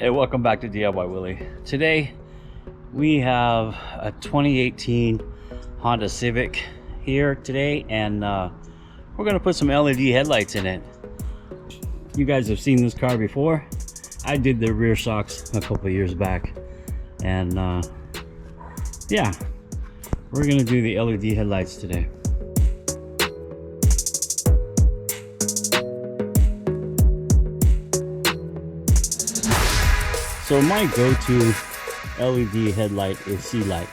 Hey, welcome back to DIY Willy. Today we have a 2018 Honda Civic here today, and we're gonna put some LED headlights in it. You guys have seen this car before. I did the rear shocks a couple of years back, and yeah, we're gonna do the LED headlights today. So my go-to LED headlight is SEALIGHT.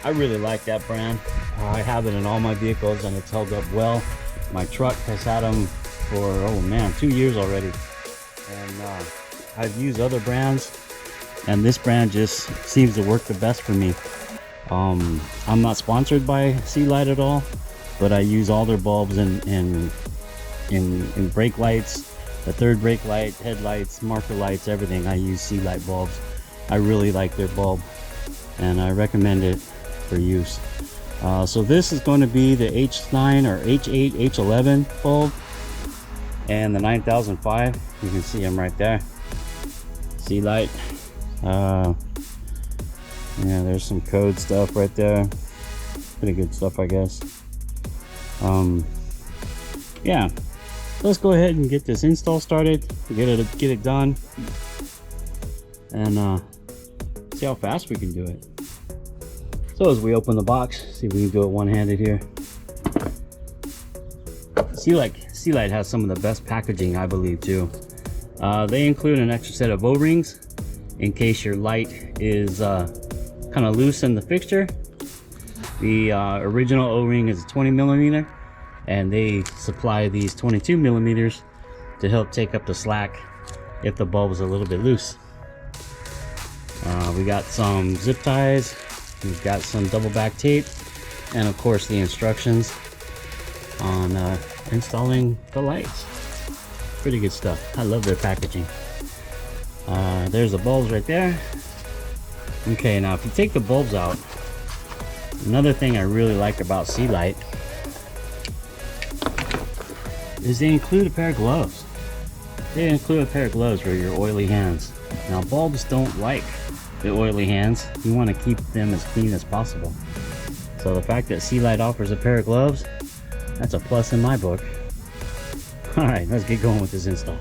I really like that brand. I have it in all my vehicles and it's held up well. My truck has had them for, oh man, 2 years already. And I've used other brands, and this brand just seems to work the best for me. I'm not sponsored by SEALIGHT at all, but I use all their bulbs in brake lights. The third brake light, headlights, marker lights, everything. I use SEALIGHT bulbs. I really like their bulb and I recommend it for use. So this is going to be the H9 or H8, H11 bulb and the 9005. You can see them right there. SEALIGHT. Yeah, there's some code stuff right there. Pretty good stuff, I guess. Yeah. Let's go ahead and get this install started, get it done, and see how fast we can do it. So as we open the box, see if we can do it one-handed here. SEALIGHT has some of the best packaging, I believe, too. They include an extra set of O-rings in case your light is kind of loose in the fixture. The original O-ring is a 20mm. And they supply these 22 millimeters to help take up the slack if the bulb is a little bit loose. We got some zip ties, we've got some double back tape, and of course the instructions on installing the lights. Pretty good stuff. I love their packaging. There's the bulbs right there. Okay, now if you take the bulbs out, another thing I really like about SEALIGHT is they include a pair of gloves. They include a pair of gloves for your oily hands. Now bulbs don't like the oily hands. You want to keep them as clean as possible. So the fact that SEALIGHT offers a pair of gloves, that's a plus in my book. Alright, let's get going with this install.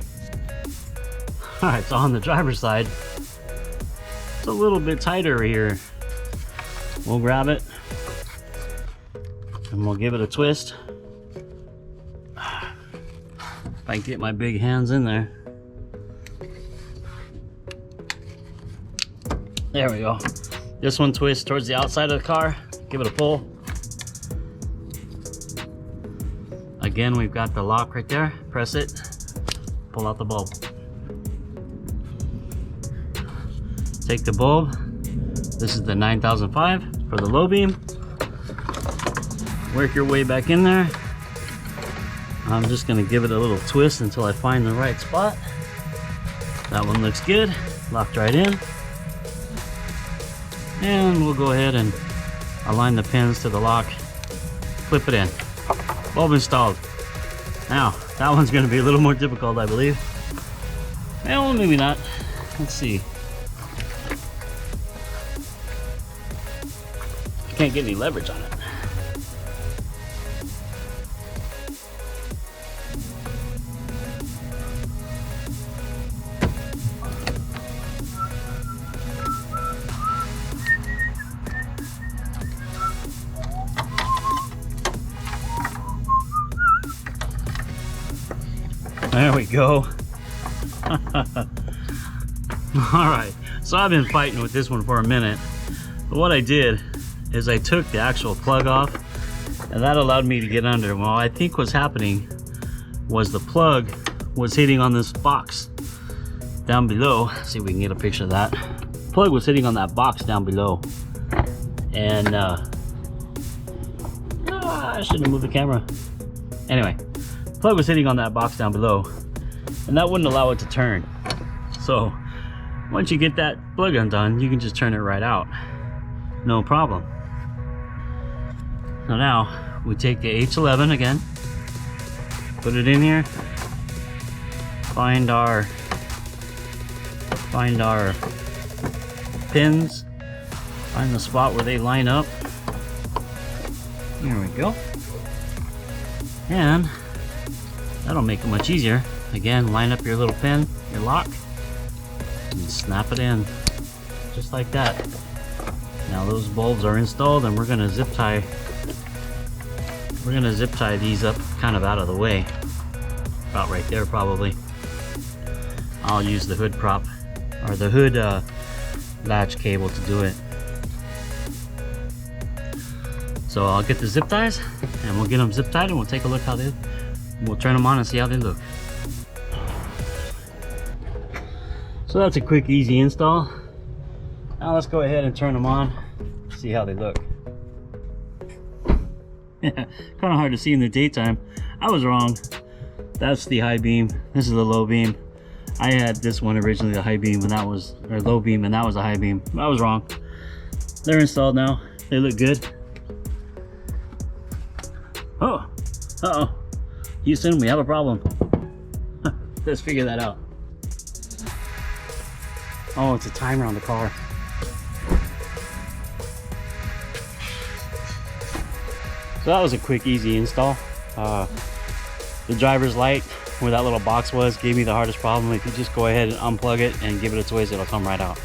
Alright, so on the driver's side, it's a little bit tighter here. We'll grab it and we'll give it a twist. I can get my big hands in there. There we go. This one twists towards the outside of the car. Give it a pull. Again, we've got the lock right there. Press it. Pull out the bulb. Take the bulb. This is the 9005 for the low beam. Work your way back in there. I'm just gonna give it a little twist until I find the right spot. That one looks good, locked right in. And we'll go ahead and align the pins to the lock, clip it in. Bulb installed. Now, that one's gonna be a little more difficult, I believe. Well, maybe not. Let's see. I can't get any leverage on it. There we go. Alright, so I've been fighting with this one for a minute. But what I did is I took the actual plug off, and that allowed me to get under. Well, I think what's happening was the plug was hitting on this box down below. Let's see if we can get a picture of that. The plug was hitting on that box down below. And I shouldn't have moved the camera. Anyway. Plug was hitting on that box down below, and that wouldn't allow it to turn. So once you get that plug undone, you can just turn it right out, no problem. So now we take the H11 again, put it in here, find our find our pins, find the spot where they line up. There we go. And that'll make it much easier. Again, line up your little pin, your lock, and snap it in, just like that. Now those bulbs are installed, and we're gonna zip tie these up kind of out of the way. About right there probably. I'll use the hood prop, or the hood latch cable to do it. So I'll get the zip ties, and we'll get them zip tied, and we'll take a look we'll turn them on and see how they look. So that's a quick, easy install. Now let's go ahead and turn them on, see how they look. Kind of hard to see in the daytime. I was wrong. That's the high beam. This is the low beam. I had this one originally, the high beam, and that was, or low beam, and that was a high beam. I was wrong. They're installed now. They look good. Oh, uh-oh. Houston, we have a problem. Let's figure that out. Oh, it's a timer on the car. So that was a quick, easy install. The driver's light, where that little box was, gave me the hardest problem. If you just go ahead and unplug it and give it a twist, it'll come right out.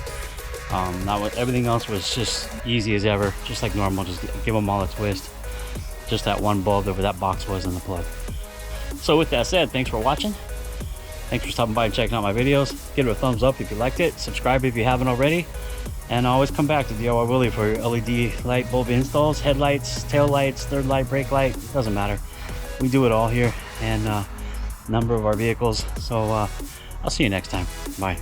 Everything else was just easy as ever, just like normal. Just give them all a twist. Just that one bulb where that box was in the plug. So with that said, thanks for watching. Thanks for stopping by and checking out my videos. Give it a thumbs up if you liked it. Subscribe if you haven't already. And always come back to DIY Willy for your LED light bulb installs, headlights, tail lights, third light, brake light. Doesn't matter. We do it all here, and a number of our vehicles. So I'll see you next time. Bye.